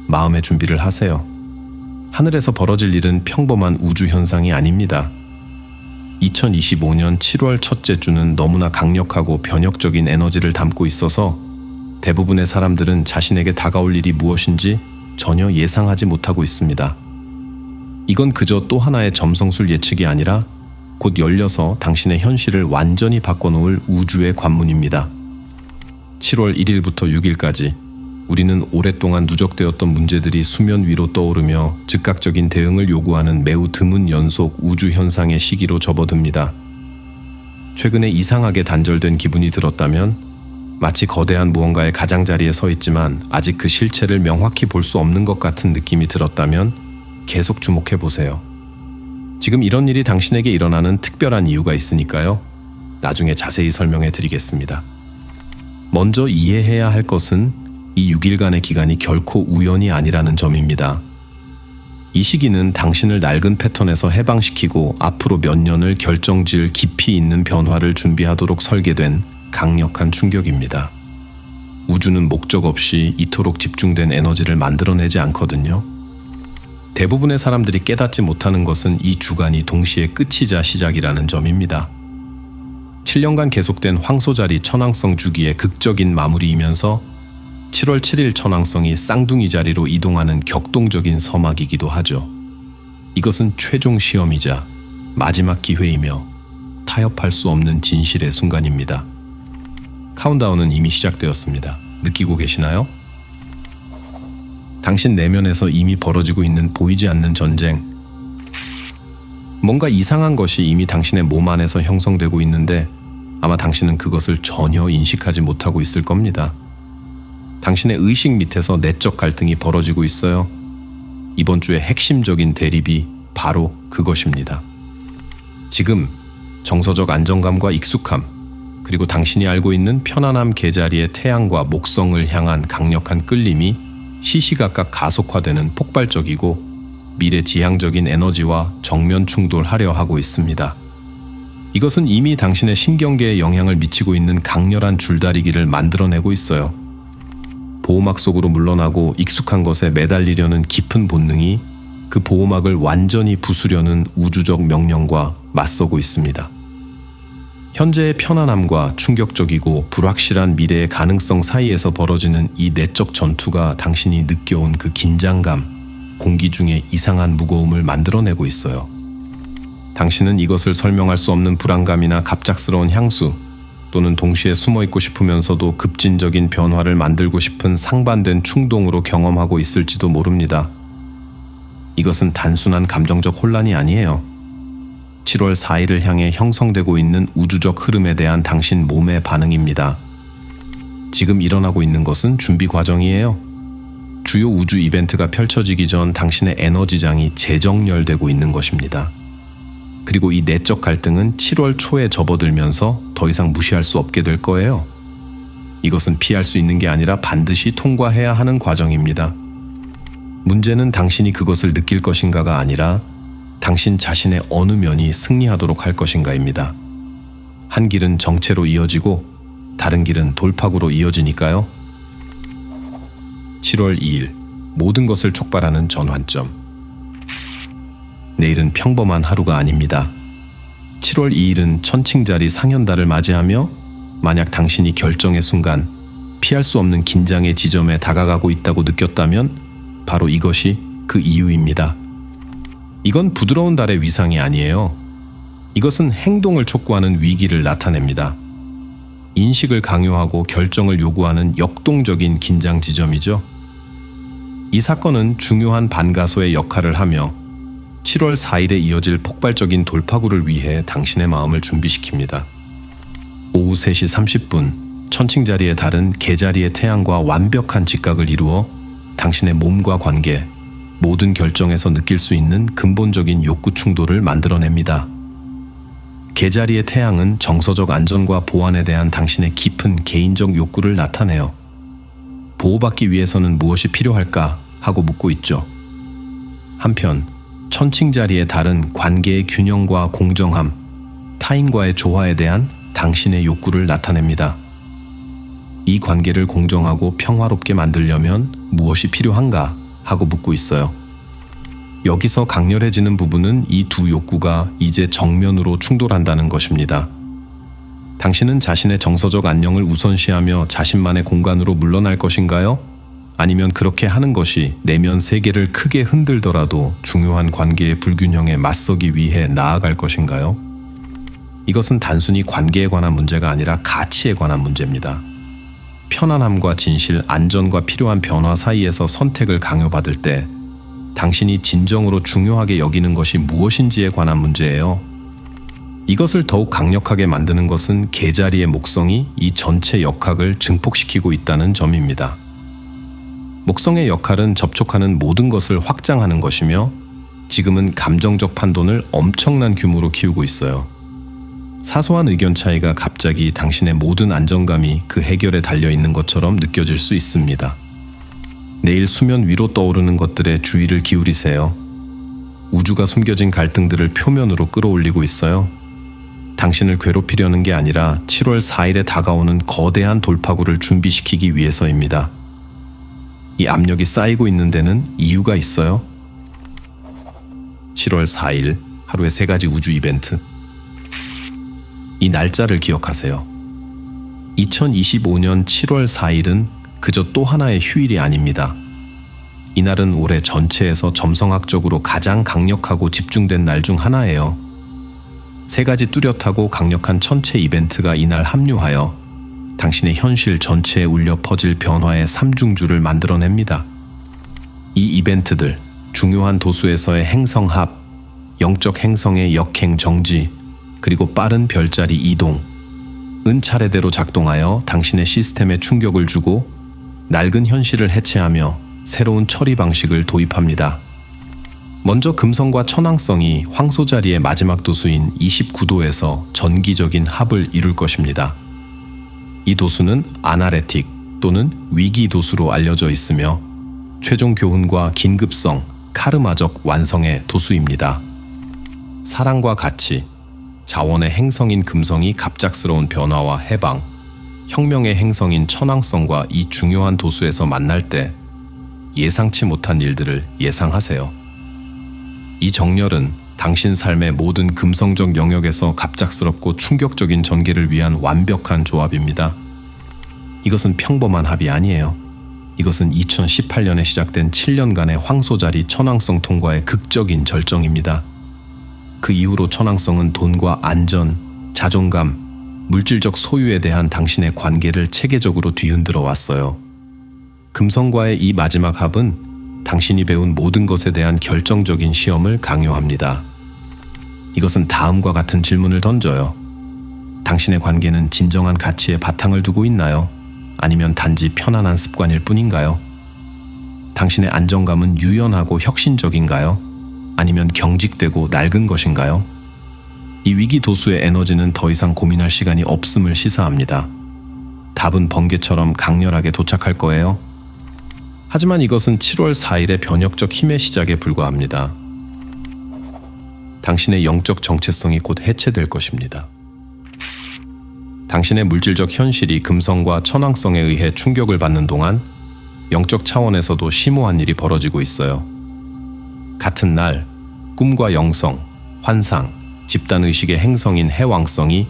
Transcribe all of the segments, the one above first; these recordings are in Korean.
마음의 준비를 하세요. 하늘에서 벌어질 일은 평범한 우주 현상이 아닙니다. 2025년 7월 첫째 주는 너무나 강력하고 변혁적인 에너지를 담고 있어서 대부분의 사람들은 자신에게 다가올 일이 무엇인지 전혀 예상하지 못하고 있습니다. 이건 그저 또 하나의 점성술 예측이 아니라 곧 열려서 당신의 현실을 완전히 바꿔놓을 우주의 관문입니다. 7월 1일부터 6일까지 우리는 오랫동안 누적되었던 문제들이 수면 위로 떠오르며 즉각적인 대응을 요구하는 매우 드문 연속 우주 현상의 시기로 접어듭니다. 최근에 이상하게 단절된 기분이 들었다면 마치 거대한 무언가의 가장자리에 서 있지만 아직 그 실체를 명확히 볼 수 없는 것 같은 느낌이 들었다면 계속 주목해 보세요. 지금 이런 일이 당신에게 일어나는 특별한 이유가 있으니까요. 나중에 자세히 설명해 드리겠습니다. 먼저 이해해야 할 것은 이 6일간의 기간이 결코 우연이 아니라는 점입니다. 이 시기는 당신을 낡은 패턴에서 해방시키고 앞으로 몇 년을 결정지을 깊이 있는 변화를 준비하도록 설계된 강력한 충격입니다. 우주는 목적 없이 이토록 집중된 에너지를 만들어내지 않거든요. 대부분의 사람들이 깨닫지 못하는 것은 이 주간이 동시에 끝이자 시작이라는 점입니다. 7년간 계속된 황소자리 천왕성 주기의 극적인 마무리이면서 7월 7일 천왕성이 쌍둥이 자리로 이동하는 격동적인 서막이기도 하죠. 이것은 최종 시험이자 마지막 기회이며 타협할 수 없는 진실의 순간입니다. 카운트다운은 이미 시작되었습니다. 느끼고 계시나요? 당신 내면에서 이미 벌어지고 있는 보이지 않는 전쟁. 뭔가 이상한 것이 이미 당신의 몸 안에서 형성되고 있는데 아마 당신은 그것을 전혀 인식하지 못하고 있을 겁니다. 당신의 의식 밑에서 내적 갈등이 벌어지고 있어요. 이번 주의 핵심적인 대립이 바로 그것입니다. 지금 정서적 안정감과 익숙함, 그리고 당신이 알고 있는 편안함 계자리의 태양과 목성을 향한 강력한 끌림이 시시각각 가속화되는 폭발적이고 미래지향적인 에너지와 정면 충돌하려 하고 있습니다. 이것은 이미 당신의 신경계에 영향을 미치고 있는 강렬한 줄다리기를 만들어내고 있어요. 보호막 속으로 물러나고 익숙한 것에 매달리려는 깊은 본능이 그 보호막을 완전히 부수려는 우주적 명령과 맞서고 있습니다. 현재의 편안함과 충격적이고 불확실한 미래의 가능성 사이에서 벌어지는 이 내적 전투가 당신이 느껴온 그 긴장감, 공기 중에 이상한 무거움을 만들어내고 있어요. 당신은 이것을 설명할 수 없는 불안감이나 갑작스러운 향수, 또는 동시에 숨어있고 싶으면서도 급진적인 변화를 만들고 싶은 상반된 충동으로 경험하고 있을지도 모릅니다. 이것은 단순한 감정적 혼란이 아니에요. 7월 4일을 향해 형성되고 있는 우주적 흐름에 대한 당신 몸의 반응입니다. 지금 일어나고 있는 것은 준비 과정이에요. 주요 우주 이벤트가 펼쳐지기 전 당신의 에너지장이 재정렬되고 있는 것입니다. 그리고 이 내적 갈등은 7월 초에 접어들면서 더 이상 무시할 수 없게 될 거예요. 이것은 피할 수 있는 게 아니라 반드시 통과해야 하는 과정입니다. 문제는 당신이 그것을 느낄 것인가가 아니라 당신 자신의 어느 면이 승리하도록 할 것인가입니다. 한 길은 정체로 이어지고 다른 길은 돌파구로 이어지니까요. 7월 2일, 모든 것을 촉발하는 전환점. 내일은 평범한 하루가 아닙니다. 7월 2일은 천칭자리 상현달을 맞이하며 만약 당신이 결정의 순간 피할 수 없는 긴장의 지점에 다가가고 있다고 느꼈다면 바로 이것이 그 이유입니다. 이건 부드러운 달의 위상이 아니에요. 이것은 행동을 촉구하는 위기를 나타냅니다. 인식을 강요하고 결정을 요구하는 역동적인 긴장 지점이죠. 이 사건은 중요한 반가소의 역할을 하며 7월 4일에 이어질 폭발적인 돌파구를 위해 당신의 마음을 준비시킵니다. 오후 3시 30분, 천칭자리의 달은 개자리의 태양과 완벽한 직각을 이루어 당신의 몸과 관계, 모든 결정에서 느낄 수 있는 근본적인 욕구 충돌을 만들어냅니다. 개자리의 태양은 정서적 안전과 보안에 대한 당신의 깊은 개인적 욕구를 나타내요. 보호받기 위해서는 무엇이 필요할까 하고 묻고 있죠. 한편 천칭자리의 달은 관계의 균형과 공정함, 타인과의 조화에 대한 당신의 욕구를 나타냅니다. 이 관계를 공정하고 평화롭게 만들려면 무엇이 필요한가 하고 묻고 있어요. 여기서 강렬해지는 부분은 이 두 욕구가 이제 정면으로 충돌한다는 것입니다. 당신은 자신의 정서적 안녕을 우선시하며 자신만의 공간으로 물러날 것인가요? 아니면 그렇게 하는 것이 내면 세계를 크게 흔들더라도 중요한 관계의 불균형에 맞서기 위해 나아갈 것인가요? 이것은 단순히 관계에 관한 문제가 아니라 가치에 관한 문제입니다. 편안함과 진실, 안전과 필요한 변화 사이에서 선택을 강요받을 때 당신이 진정으로 중요하게 여기는 것이 무엇인지에 관한 문제예요. 이것을 더욱 강력하게 만드는 것은 개자리의 목성이 이 전체 역학을 증폭시키고 있다는 점입니다. 목성의 역할은 접촉하는 모든 것을 확장하는 것이며 지금은 감정적 판돈을 엄청난 규모로 키우고 있어요. 사소한 의견 차이가 갑자기 당신의 모든 안정감이 그 해결에 달려있는 것처럼 느껴질 수 있습니다. 내일 수면 위로 떠오르는 것들에 주의를 기울이세요. 우주가 숨겨진 갈등들을 표면으로 끌어올리고 있어요. 당신을 괴롭히려는 게 아니라 7월 4일에 다가오는 거대한 돌파구를 준비시키기 위해서입니다. 이 압력이 쌓이고 있는 데는 이유가 있어요. 7월 4일, 하루에 3가지 우주 이벤트. 이 날짜를 기억하세요. 2025년 7월 4일은 그저 또 하나의 휴일이 아닙니다. 이날은 올해 전체에서 점성학적으로 가장 강력하고 집중된 날 중 하나예요. 3가지 뚜렷하고 강력한 천체 이벤트가 이날 합류하여 당신의 현실 전체에 울려 퍼질 변화의 삼중주를 만들어냅니다. 이 이벤트들, 중요한 도수에서의 행성합, 영적 행성의 역행 정지, 그리고 빠른 별자리 이동, 은 차례대로 작동하여 당신의 시스템에 충격을 주고 낡은 현실을 해체하며 새로운 처리 방식을 도입합니다. 먼저 금성과 천왕성이 황소 자리의 마지막 도수인 29도에서 전기적인 합을 이룰 것입니다. 이 도수는 아나레틱 또는 위기 도수로 알려져 있으며 최종 교훈과 긴급성, 카르마적 완성의 도수입니다. 사랑과 가치, 자원의 행성인 금성이 갑작스러운 변화와 해방, 혁명의 행성인 천왕성과 이 중요한 도수에서 만날 때 예상치 못한 일들을 예상하세요. 이 정렬은 당신 삶의 모든 금성적 영역에서 갑작스럽고 충격적인 전개를 위한 완벽한 조합입니다. 이것은 평범한 합이 아니에요. 이것은 2018년에 시작된 7년간의 황소자리 천왕성 통과의 극적인 절정입니다. 그 이후로 천왕성은 돈과 안전, 자존감, 물질적 소유에 대한 당신의 관계를 체계적으로 뒤흔들어 왔어요. 금성과의 이 마지막 합은 당신이 배운 모든 것에 대한 결정적인 시험을 강요합니다. 이것은 다음과 같은 질문을 던져요. 당신의 관계는 진정한 가치에 바탕을 두고 있나요? 아니면 단지 편안한 습관일 뿐인가요? 당신의 안정감은 유연하고 혁신적인가요? 아니면 경직되고 낡은 것인가요? 이 위기 도수의 에너지는 더 이상 고민할 시간이 없음을 시사합니다. 답은 번개처럼 강렬하게 도착할 거예요. 하지만 이것은 7월 4일의 변혁적 힘의 시작에 불과합니다. 당신의 영적 정체성이 곧 해체될 것입니다. 당신의 물질적 현실이 금성과 천왕성에 의해 충격을 받는 동안 영적 차원에서도 심오한 일이 벌어지고 있어요. 같은 날, 꿈과 영성, 환상, 집단의식의 행성인 해왕성이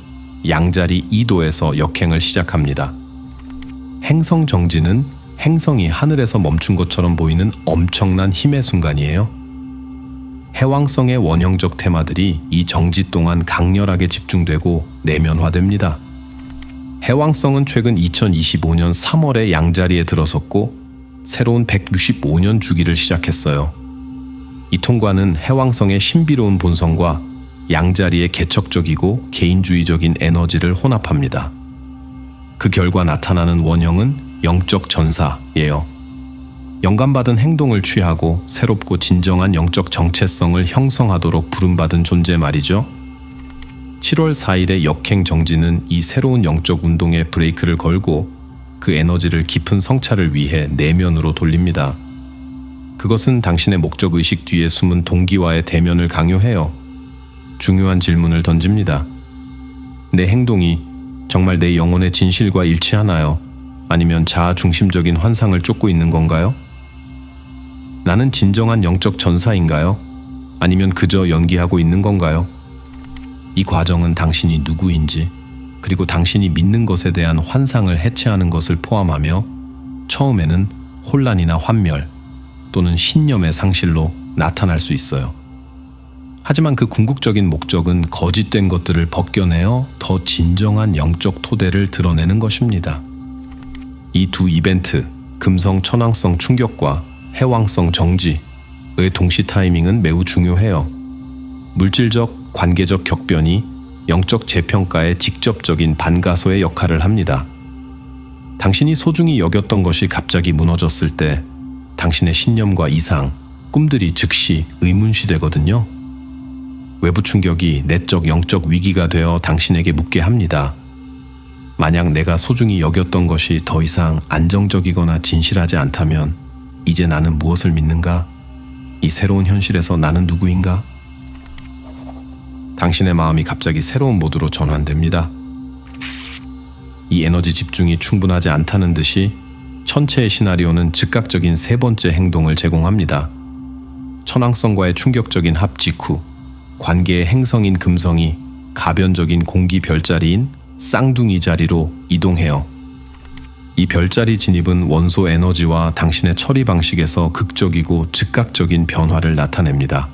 양자리 2도에서 역행을 시작합니다. 행성 정지는 행성이 하늘에서 멈춘 것처럼 보이는 엄청난 힘의 순간이에요. 해왕성의 원형적 테마들이 이 정지 동안 강렬하게 집중되고 내면화됩니다. 해왕성은 최근 2025년 3월에 양자리에 들어섰고 새로운 165년 주기를 시작했어요. 이 통과는 해왕성의 신비로운 본성과 양자리의 개척적이고 개인주의적인 에너지를 혼합합니다. 그 결과 나타나는 원형은 영적 전사예요. 영감받은 행동을 취하고 새롭고 진정한 영적 정체성을 형성하도록 부름받은 존재 말이죠. 7월 4일의 역행 정지는 이 새로운 영적 운동에 브레이크를 걸고 그 에너지를 깊은 성찰을 위해 내면으로 돌립니다. 그것은 당신의 목적의식 뒤에 숨은 동기와의 대면을 강요해요. 중요한 질문을 던집니다. 내 행동이 정말 내 영혼의 진실과 일치하나요? 아니면 자아 중심적인 환상을 쫓고 있는 건가요? 나는 진정한 영적 전사인가요? 아니면 그저 연기하고 있는 건가요? 이 과정은 당신이 누구인지, 그리고 당신이 믿는 것에 대한 환상을 해체하는 것을 포함하며 처음에는 혼란이나 환멸 또는 신념의 상실로 나타날 수 있어요. 하지만 그 궁극적인 목적은 거짓된 것들을 벗겨내어 더 진정한 영적 토대를 드러내는 것입니다. 이 두 이벤트, 금성 천왕성 충격과 해왕성 정지의 동시 타이밍은 매우 중요해요. 물질적, 관계적 격변이 영적 재평가의 직접적인 반가소의 역할을 합니다. 당신이 소중히 여겼던 것이 갑자기 무너졌을 때 당신의 신념과 이상, 꿈들이 즉시 의문시되거든요. 외부 충격이 내적 영적 위기가 되어 당신에게 묻게 합니다. 만약 내가 소중히 여겼던 것이 더 이상 안정적이거나 진실하지 않다면 이제 나는 무엇을 믿는가? 이 새로운 현실에서 나는 누구인가? 당신의 마음이 갑자기 새로운 모드로 전환됩니다. 이 에너지 집중이 충분하지 않다는 듯이 천체의 시나리오는 즉각적인 세 번째 행동을 제공합니다. 천왕성과의 충격적인 합 직후 관계의 행성인 금성이 가변적인 공기 별자리인 쌍둥이 자리로 이동해요. 이 별자리 진입은 원소 에너지와 당신의 처리 방식에서 극적이고 즉각적인 변화를 나타냅니다.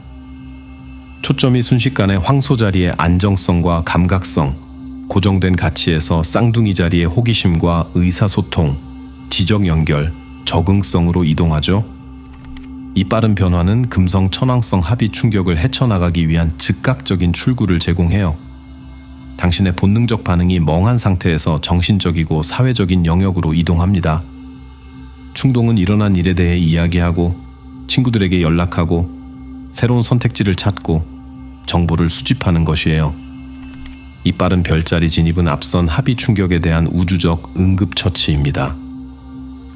초점이 순식간에 황소 자리의 안정성과 감각성, 고정된 가치에서 쌍둥이 자리의 호기심과 의사소통, 지적 연결, 적응성으로 이동하죠. 이 빠른 변화는 금성 천왕성 합의 충격을 헤쳐나가기 위한 즉각적인 출구를 제공해요. 당신의 본능적 반응이 멍한 상태에서 정신적이고 사회적인 영역으로 이동합니다. 충동은 일어난 일에 대해 이야기하고 친구들에게 연락하고 새로운 선택지를 찾고 정보를 수집하는 것이에요. 이 빠른 별자리 진입은 앞선 합의 충격에 대한 우주적 응급처치입니다.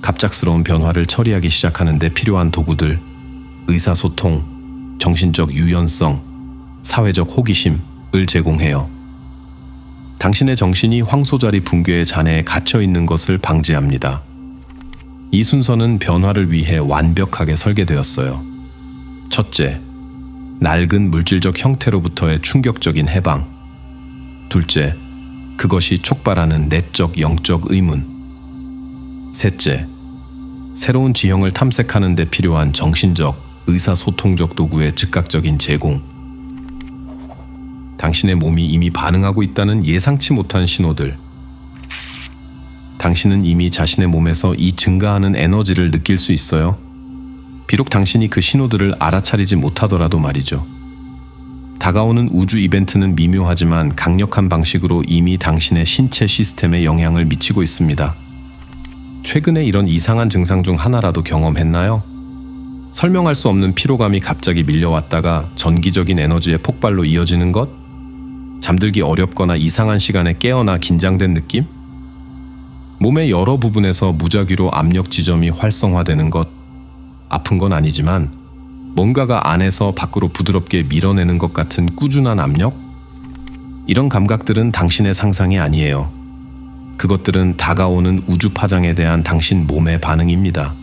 갑작스러운 변화를 처리하기 시작하는 데 필요한 도구들, 의사소통, 정신적 유연성, 사회적 호기심을 제공해요. 당신의 정신이 황소자리 붕괴의 잔해에 갇혀 있는 것을 방지합니다. 이 순서는 변화를 위해 완벽하게 설계되었어요. 첫째, 낡은 물질적 형태로부터의 충격적인 해방. 둘째, 그것이 촉발하는 내적 영적 의문. 셋째, 새로운 지형을 탐색하는 데 필요한 정신적, 의사소통적 도구의 즉각적인 제공. 당신의 몸이 이미 반응하고 있다는 예상치 못한 신호들. 당신은 이미 자신의 몸에서 이 증가하는 에너지를 느낄 수 있어요. 비록 당신이 그 신호들을 알아차리지 못하더라도 말이죠. 다가오는 우주 이벤트는 미묘하지만 강력한 방식으로 이미 당신의 신체 시스템에 영향을 미치고 있습니다. 최근에 이런 이상한 증상 중 하나라도 경험했나요? 설명할 수 없는 피로감이 갑자기 밀려왔다가 전기적인 에너지의 폭발로 이어지는 것? 잠들기 어렵거나 이상한 시간에 깨어나 긴장된 느낌? 몸의 여러 부분에서 무작위로 압력 지점이 활성화되는 것? 아픈 건 아니지만 뭔가가 안에서 밖으로 부드럽게 밀어내는 것 같은 꾸준한 압력? 이런 감각들은 당신의 상상이 아니에요. 그것들은 다가오는 우주 파장에 대한 당신 몸의 반응입니다.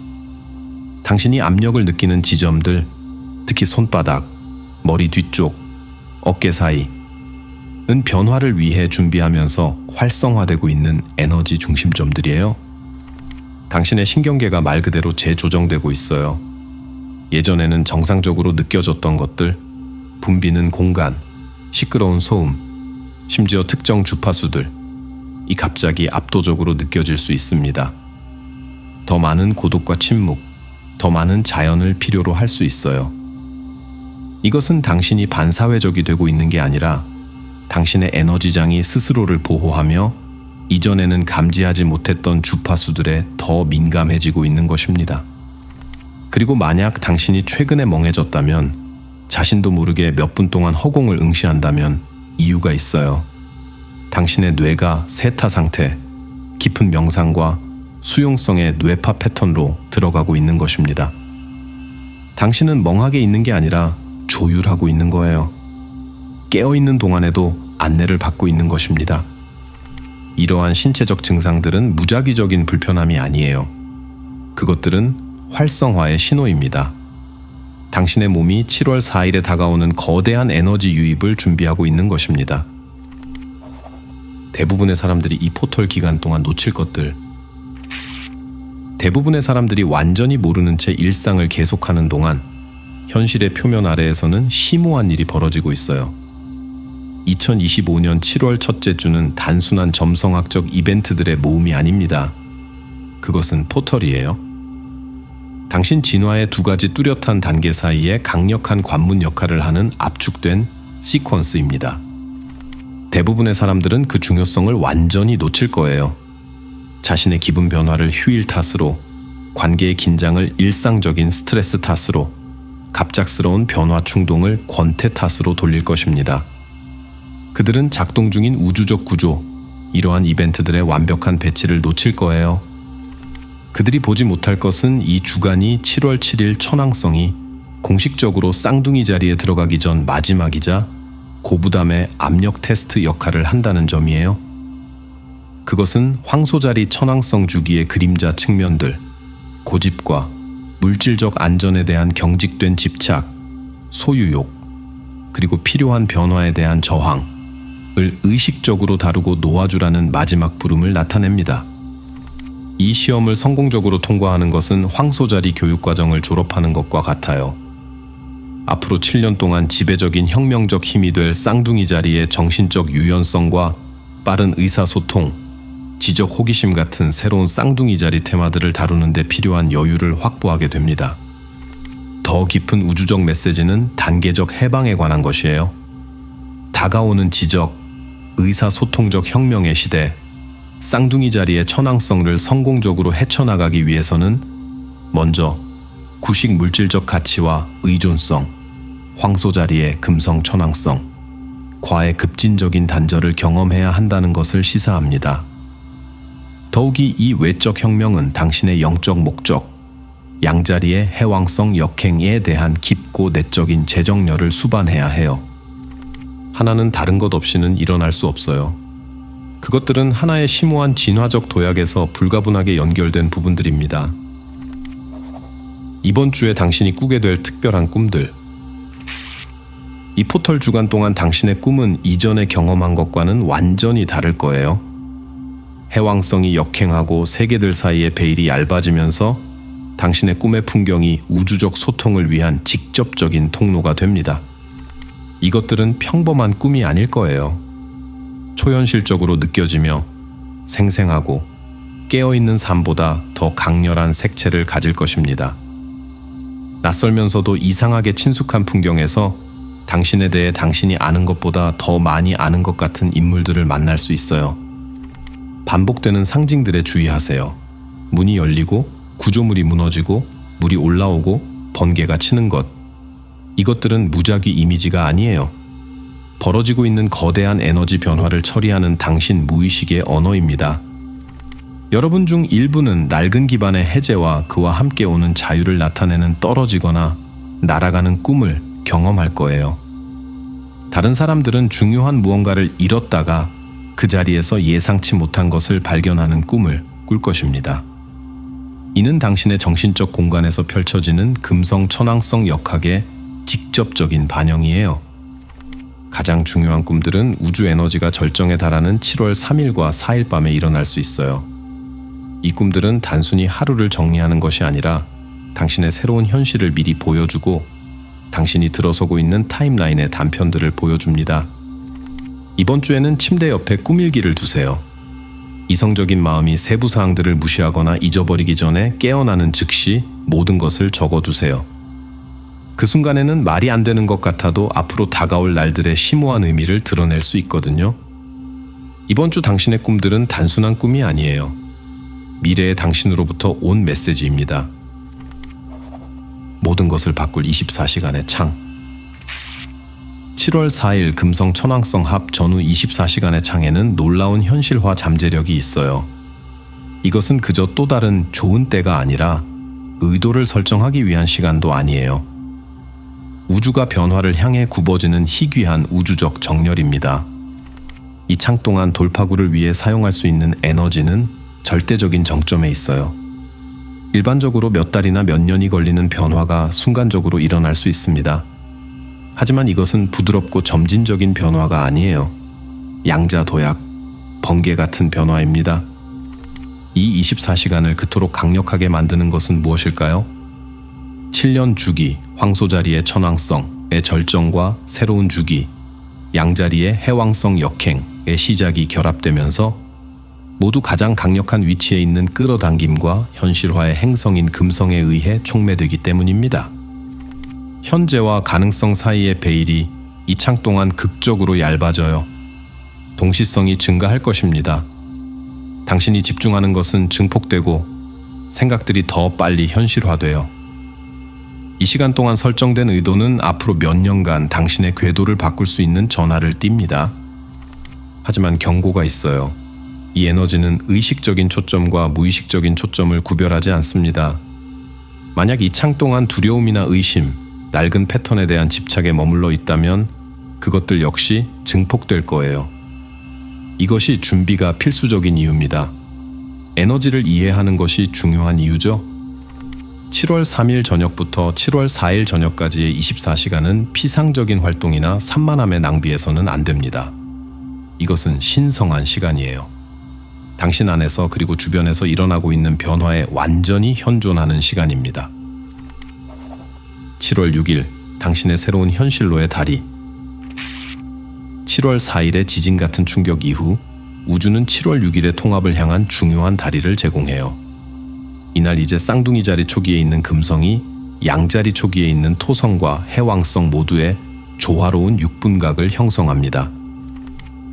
당신이 압력을 느끼는 지점들, 특히 손바닥, 머리 뒤쪽, 어깨 사이는 변화를 위해 준비하면서 활성화되고 있는 에너지 중심점들이에요. 당신의 신경계가 말 그대로 재조정되고 있어요. 예전에는 정상적으로 느껴졌던 것들, 붐비는 공간, 시끄러운 소음, 심지어 특정 주파수들, 이 갑자기 압도적으로 느껴질 수 있습니다. 더 많은 고독과 침묵, 더 많은 자연을 필요로 할 수 있어요. 이것은 당신이 반사회적이 되고 있는 게 아니라 당신의 에너지장이 스스로를 보호하며 이전에는 감지하지 못했던 주파수들에 더 민감해지고 있는 것입니다. 그리고 만약 당신이 최근에 멍해졌다면, 자신도 모르게 몇 분 동안 허공을 응시한다면 이유가 있어요. 당신의 뇌가 세타 상태, 깊은 명상과 수용성의 뇌파 패턴으로 들어가고 있는 것입니다. 당신은 멍하게 있는 게 아니라 조율하고 있는 거예요. 깨어있는 동안에도 안내를 받고 있는 것입니다. 이러한 신체적 증상들은 무작위적인 불편함이 아니에요. 그것들은 활성화의 신호입니다. 당신의 몸이 7월 4일에 다가오는 거대한 에너지 유입을 준비하고 있는 것입니다. 대부분의 사람들이 이 포털 기간 동안 놓칠 것들. 대부분의 사람들이 완전히 모르는 채 일상을 계속하는 동안 현실의 표면 아래에서는 심오한 일이 벌어지고 있어요. 2025년 7월 첫째 주는 단순한 점성학적 이벤트들의 모음이 아닙니다. 그것은 포털이에요. 당신 진화의 두 가지 뚜렷한 단계 사이에 강력한 관문 역할을 하는 압축된 시퀀스입니다. 대부분의 사람들은 그 중요성을 완전히 놓칠 거예요. 자신의 기분 변화를 휴일 탓으로, 관계의 긴장을 일상적인 스트레스 탓으로, 갑작스러운 변화 충동을 권태 탓으로 돌릴 것입니다. 그들은 작동 중인 우주적 구조, 이러한 이벤트들의 완벽한 배치를 놓칠 거예요. 그들이 보지 못할 것은 이 주간이 7월 7일 천왕성이 공식적으로 쌍둥이 자리에 들어가기 전 마지막이자 고부담의 압력 테스트 역할을 한다는 점이에요. 그것은 황소자리 천왕성 주기의 그림자 측면들, 고집과 물질적 안전에 대한 경직된 집착, 소유욕, 그리고 필요한 변화에 대한 저항을 의식적으로 다루고 놓아주라는 마지막 부름을 나타냅니다. 이 시험을 성공적으로 통과하는 것은 황소자리 교육과정을 졸업하는 것과 같아요. 앞으로 7년 동안 지배적인 혁명적 힘이 될 쌍둥이 자리의 정신적 유연성과 빠른 의사소통, 지적 호기심 같은 새로운 쌍둥이 자리 테마들을 다루는 데 필요한 여유를 확보하게 됩니다. 더 깊은 우주적 메시지는 단계적 해방에 관한 것이에요. 다가오는 지적, 의사소통적 혁명의 시대, 쌍둥이 자리의 천왕성을 성공적으로 헤쳐나가기 위해서는 먼저 구식 물질적 가치와 의존성, 황소자리의 금성 천왕성, 과의 급진적인 단절을 경험해야 한다는 것을 시사합니다. 더욱이 이 외적 혁명은 당신의 영적 목적, 양자리의 해왕성 역행에 대한 깊고 내적인 재정렬을 수반해야 해요. 하나는 다른 것 없이는 일어날 수 없어요. 그것들은 하나의 심오한 진화적 도약에서 불가분하게 연결된 부분들입니다. 이번 주에 당신이 꾸게 될 특별한 꿈들. 이 포털 주간 동안 당신의 꿈은 이전에 경험한 것과는 완전히 다를 거예요. 해왕성이 역행하고 세계들 사이의 베일이 얇아지면서 당신의 꿈의 풍경이 우주적 소통을 위한 직접적인 통로가 됩니다. 이것들은 평범한 꿈이 아닐 거예요. 초현실적으로 느껴지며 생생하고 깨어있는 삶보다 더 강렬한 색채를 가질 것입니다. 낯설면서도 이상하게 친숙한 풍경에서 당신에 대해 당신이 아는 것보다 더 많이 아는 것 같은 인물들을 만날 수 있어요. 반복되는 상징들에 주의하세요. 문이 열리고 구조물이 무너지고 물이 올라오고 번개가 치는 것. 이것들은 무작위 이미지가 아니에요. 벌어지고 있는 거대한 에너지 변화를 처리하는 당신 무의식의 언어입니다. 여러분 중 일부는 낡은 기반의 해제와 그와 함께 오는 자유를 나타내는 떨어지거나 날아가는 꿈을 경험할 거예요. 다른 사람들은 중요한 무언가를 잃었다가 그 자리에서 예상치 못한 것을 발견하는 꿈을 꿀 것입니다. 이는 당신의 정신적 공간에서 펼쳐지는 금성 천왕성 역학의 직접적인 반영이에요. 가장 중요한 꿈들은 우주 에너지가 절정에 달하는 7월 3일과 4일 밤에 일어날 수 있어요. 이 꿈들은 단순히 하루를 정리하는 것이 아니라 당신의 새로운 현실을 미리 보여주고 당신이 들어서고 있는 타임라인의 단편들을 보여줍니다. 이번 주에는 침대 옆에 꿈일기를 두세요. 이성적인 마음이 세부 사항들을 무시하거나 잊어버리기 전에 깨어나는 즉시 모든 것을 적어두세요. 그 순간에는 말이 안 되는 것 같아도 앞으로 다가올 날들의 심오한 의미를 드러낼 수 있거든요. 이번 주 당신의 꿈들은 단순한 꿈이 아니에요. 미래의 당신으로부터 온 메시지입니다. 모든 것을 바꿀 24시간의 창. 7월 4일 금성 천왕성 합 전후 24시간의 창에는 놀라운 현실화 잠재력이 있어요. 이것은 그저 또 다른 좋은 때가 아니라 의도를 설정하기 위한 시간도 아니에요. 우주가 변화를 향해 굽어지는 희귀한 우주적 정렬입니다. 이 창 동안 돌파구를 위해 사용할 수 있는 에너지는 절대적인 정점에 있어요. 일반적으로 몇 달이나 몇 년이 걸리는 변화가 순간적으로 일어날 수 있습니다. 하지만 이것은 부드럽고 점진적인 변화가 아니에요. 양자도약, 번개 같은 변화입니다. 이 24시간을 그토록 강력하게 만드는 것은 무엇일까요? 7년 주기, 황소자리의 천왕성의 절정과 새로운 주기, 양자리의 해왕성 역행의 시작이 결합되면서 모두 가장 강력한 위치에 있는 끌어당김과 현실화의 행성인 금성에 의해 촉매되기 때문입니다. 현재와 가능성 사이의 베일이 이 창 동안 극적으로 얇아져요. 동시성이 증가할 것입니다. 당신이 집중하는 것은 증폭되고 생각들이 더 빨리 현실화돼요. 이 시간 동안 설정된 의도는 앞으로 몇 년간 당신의 궤도를 바꿀 수 있는 전화를 띱니다. 하지만 경고가 있어요. 이 에너지는 의식적인 초점과 무의식적인 초점을 구별하지 않습니다. 만약 이 창 동안 두려움이나 의심, 낡은 패턴에 대한 집착에 머물러 있다면 그것들 역시 증폭될 거예요. 이것이 준비가 필수적인 이유입니다. 에너지를 이해하는 것이 중요한 이유죠. 7월 3일 저녁부터 7월 4일 저녁까지의 24시간은 피상적인 활동이나 산만함에 낭비해서는 안 됩니다. 이것은 신성한 시간이에요. 당신 안에서 그리고 주변에서 일어나고 있는 변화에 완전히 현존하는 시간입니다. 7월 6일, 당신의 새로운 현실로의 다리. 7월 4일의 지진 같은 충격 이후 우주는 7월 6일의 통합을 향한 중요한 다리를 제공해요. 이날 이제 쌍둥이 자리 초기에 있는 금성이 양자리 초기에 있는 토성과 해왕성 모두의 조화로운 육분각을 형성합니다.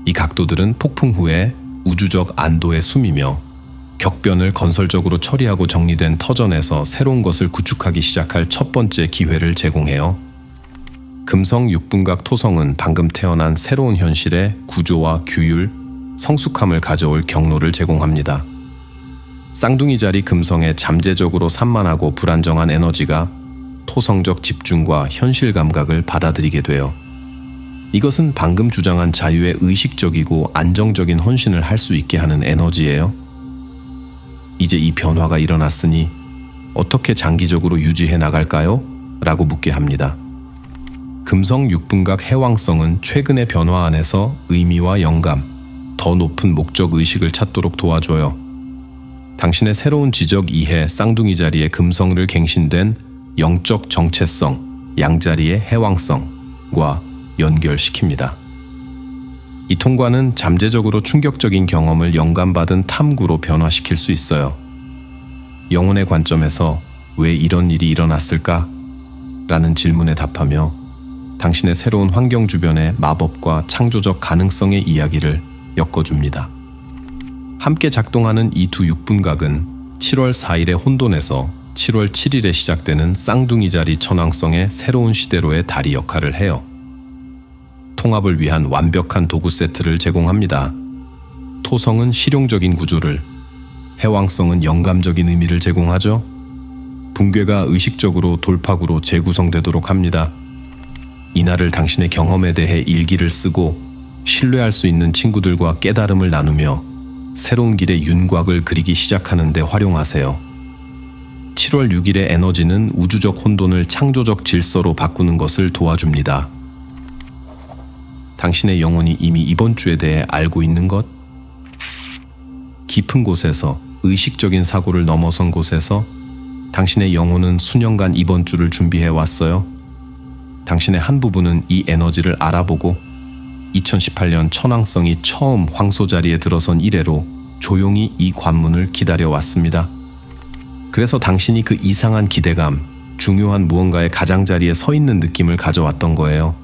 이 각도들은 폭풍 후에 우주적 안도의 숨이며 격변을 건설적으로 처리하고 정리된 터전에서 새로운 것을 구축하기 시작할 첫 번째 기회를 제공해요. 금성 육분각 토성은 방금 태어난 새로운 현실의 구조와 규율, 성숙함을 가져올 경로를 제공합니다. 쌍둥이 자리 금성의 잠재적으로 산만하고 불안정한 에너지가 토성적 집중과 현실 감각을 받아들이게 돼요. 이것은 방금 주장한 자유의 의식적이고 안정적인 헌신을 할 수 있게 하는 에너지예요. 이제 이 변화가 일어났으니 어떻게 장기적으로 유지해 나갈까요? 라고 묻게 합니다. 금성 육분각 해왕성은 최근의 변화 안에서 의미와 영감, 더 높은 목적 의식을 찾도록 도와줘요. 당신의 새로운 지적 이해 쌍둥이 자리의 금성을 갱신된 영적 정체성, 양자리의 해왕성과 연결시킵니다. 이 통과는 잠재적으로 충격적인 경험을 영감받은 탐구로 변화시킬 수 있어요. 영혼의 관점에서 왜 이런 일이 일어났을까? 라는 질문에 답하며 당신의 새로운 환경 주변의 마법과 창조적 가능성의 이야기를 엮어줍니다. 함께 작동하는 이 두 육분각은 7월 4일의 혼돈에서 7월 7일에 시작되는 쌍둥이 자리 천왕성의 새로운 시대로의 다리 역할을 해요. 통합을 위한 완벽한 도구 세트를 제공합니다. 토성은 실용적인 구조를, 해왕성은 영감적인 의미를 제공하죠. 붕괴가 의식적으로 돌파구로 재구성되도록 합니다. 이날을 당신의 경험에 대해 일기를 쓰고 신뢰할 수 있는 친구들과 깨달음을 나누며 새로운 길의 윤곽을 그리기 시작하는 데 활용하세요. 7월 6일의 에너지는 우주적 혼돈을 창조적 질서로 바꾸는 것을 도와줍니다. 당신의 영혼이 이미 이번 주에 대해 알고 있는 것? 깊은 곳에서, 의식적인 사고를 넘어선 곳에서 당신의 영혼은 수년간 이번 주를 준비해 왔어요. 당신의 한 부분은 이 에너지를 알아보고 2018년 천왕성이 처음 황소 자리에 들어선 이래로 조용히 이 관문을 기다려왔습니다. 그래서 당신이 그 이상한 기대감, 중요한 무언가의 가장자리에 서 있는 느낌을 가져왔던 거예요.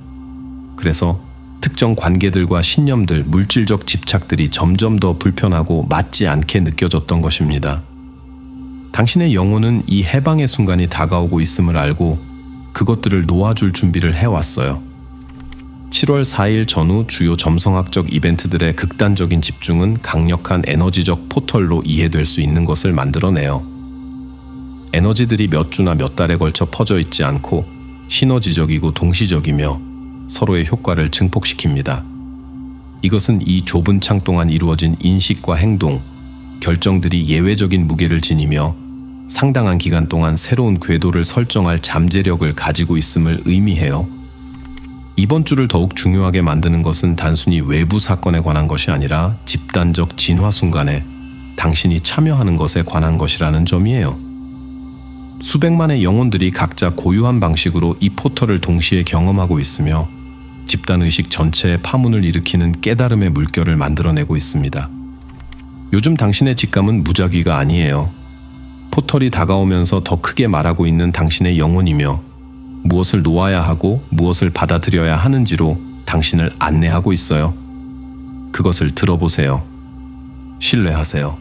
그래서 특정 관계들과 신념들, 물질적 집착들이 점점 더 불편하고 맞지 않게 느껴졌던 것입니다. 당신의 영혼은 이 해방의 순간이 다가오고 있음을 알고 그것들을 놓아줄 준비를 해왔어요. 7월 4일 전후 주요 점성학적 이벤트들의 극단적인 집중은 강력한 에너지적 포털로 이해될 수 있는 것을 만들어내요. 에너지들이 몇 주나 몇 달에 걸쳐 퍼져 있지 않고 시너지적이고 동시적이며 서로의 효과를 증폭시킵니다. 이것은 이 좁은 창 동안 이루어진 인식과 행동, 결정들이 예외적인 무게를 지니며 상당한 기간 동안 새로운 궤도를 설정할 잠재력을 가지고 있음을 의미해요. 이번 주를 더욱 중요하게 만드는 것은 단순히 외부 사건에 관한 것이 아니라 집단적 진화 순간에 당신이 참여하는 것에 관한 것이라는 점이에요. 수백만의 영혼들이 각자 고유한 방식으로 이 포털을 동시에 경험하고 있으며 집단의식 전체의 파문을 일으키는 깨달음의 물결을 만들어내고 있습니다. 요즘 당신의 직감은 무작위가 아니에요. 포털이 다가오면서 더 크게 말하고 있는 당신의 영혼이며 무엇을 놓아야 하고 무엇을 받아들여야 하는지로 당신을 안내하고 있어요. 그것을 들어보세요. 신뢰하세요.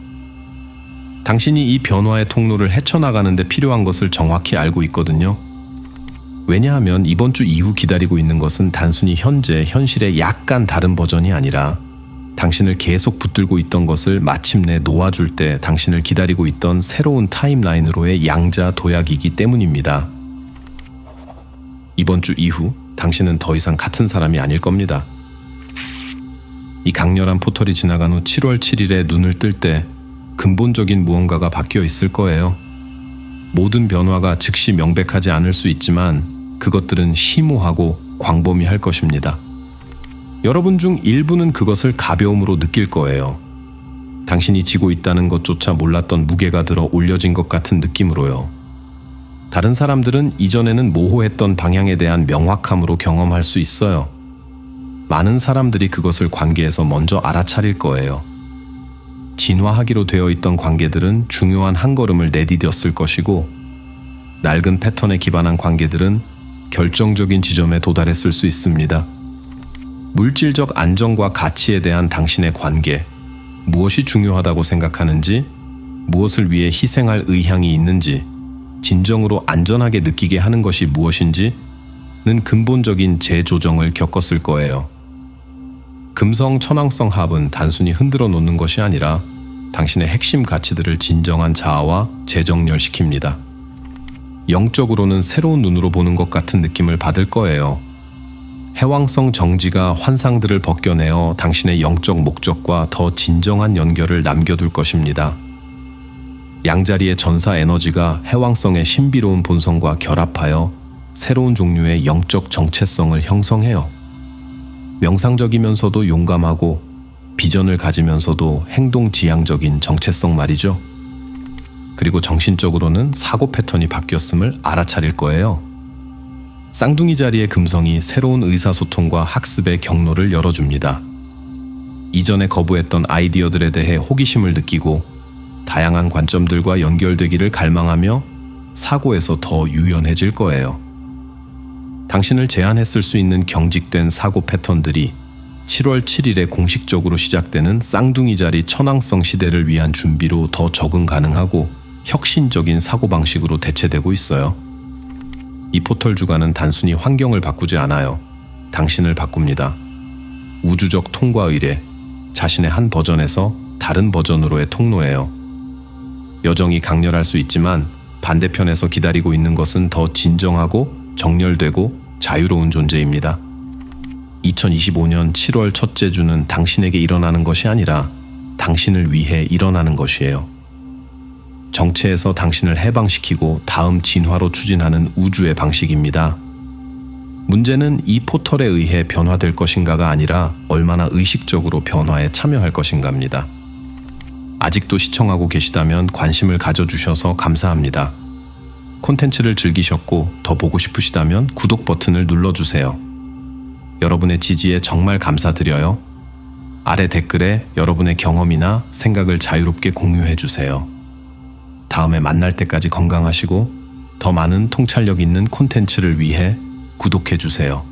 당신이 이 변화의 통로를 헤쳐나가는 데 필요한 것을 정확히 알고 있거든요. 왜냐하면 이번 주 이후 기다리고 있는 것은 단순히 현실의 약간 다른 버전이 아니라 당신을 계속 붙들고 있던 것을 마침내 놓아줄 때 당신을 기다리고 있던 새로운 타임라인으로의 양자 도약이기 때문입니다. 이번 주 이후 당신은 더 이상 같은 사람이 아닐 겁니다. 이 강렬한 포털이 지나간 후 7월 7일에 눈을 뜰 때 근본적인 무언가가 바뀌어 있을 거예요. 모든 변화가 즉시 명백하지 않을 수 있지만 그것들은 심오하고 광범위할 것입니다. 여러분 중 일부는 그것을 가벼움으로 느낄 거예요. 당신이 지고 있다는 것조차 몰랐던 무게가 들어 올려진 것 같은 느낌으로요. 다른 사람들은 이전에는 모호했던 방향에 대한 명확함으로 경험할 수 있어요. 많은 사람들이 그것을 관계에서 먼저 알아차릴 거예요. 진화하기로 되어 있던 관계들은 중요한 한 걸음을 내디뎠을 것이고 낡은 패턴에 기반한 관계들은 결정적인 지점에 도달했을 수 있습니다. 물질적 안정과 가치에 대한 당신의 관계, 무엇이 중요하다고 생각하는지, 무엇을 위해 희생할 의향이 있는지, 진정으로 안전하게 느끼게 하는 것이 무엇인지는 근본적인 재조정을 겪었을 거예요. 금성 천왕성 합은 단순히 흔들어 놓는 것이 아니라 당신의 핵심 가치들을 진정한 자아와 재정렬시킵니다. 영적으로는 새로운 눈으로 보는 것 같은 느낌을 받을 거예요. 해왕성 정지가 환상들을 벗겨내어 당신의 영적 목적과 더 진정한 연결을 남겨둘 것입니다. 양자리의 전사 에너지가 해왕성의 신비로운 본성과 결합하여 새로운 종류의 영적 정체성을 형성해요. 명상적이면서도 용감하고 비전을 가지면서도 행동지향적인 정체성 말이죠. 그리고 정신적으로는 사고 패턴이 바뀌었음을 알아차릴 거예요. 쌍둥이 자리의 금성이 새로운 의사소통과 학습의 경로를 열어줍니다. 이전에 거부했던 아이디어들에 대해 호기심을 느끼고 다양한 관점들과 연결되기를 갈망하며 사고에서 더 유연해질 거예요. 당신을 제한했을 수 있는 경직된 사고 패턴들이 7월 7일에 공식적으로 시작되는 쌍둥이 자리 천왕성 시대를 위한 준비로 더 적응 가능하고 혁신적인 사고방식으로 대체되고 있어요. 이 포털 주간은 단순히 환경을 바꾸지 않아요. 당신을 바꿉니다. 우주적 통과 의례, 자신의 한 버전에서 다른 버전으로의 통로예요. 여정이 강렬할 수 있지만 반대편에서 기다리고 있는 것은 더 진정하고 정렬되고 자유로운 존재입니다. 2025년 7월 첫째 주는 당신에게 일어나는 것이 아니라 당신을 위해 일어나는 것이에요. 정체에서 당신을 해방시키고 다음 진화로 추진하는 우주의 방식입니다. 문제는 이 포털에 의해 변화될 것인가가 아니라 얼마나 의식적으로 변화에 참여할 것인가입니다. 아직도 시청하고 계시다면 관심을 가져주셔서 감사합니다. 콘텐츠를 즐기셨고 더 보고 싶으시다면 구독 버튼을 눌러주세요. 여러분의 지지에 정말 감사드려요. 아래 댓글에 여러분의 경험이나 생각을 자유롭게 공유해주세요. 다음에 만날 때까지 건강하시고 더 많은 통찰력 있는 콘텐츠를 위해 구독해주세요.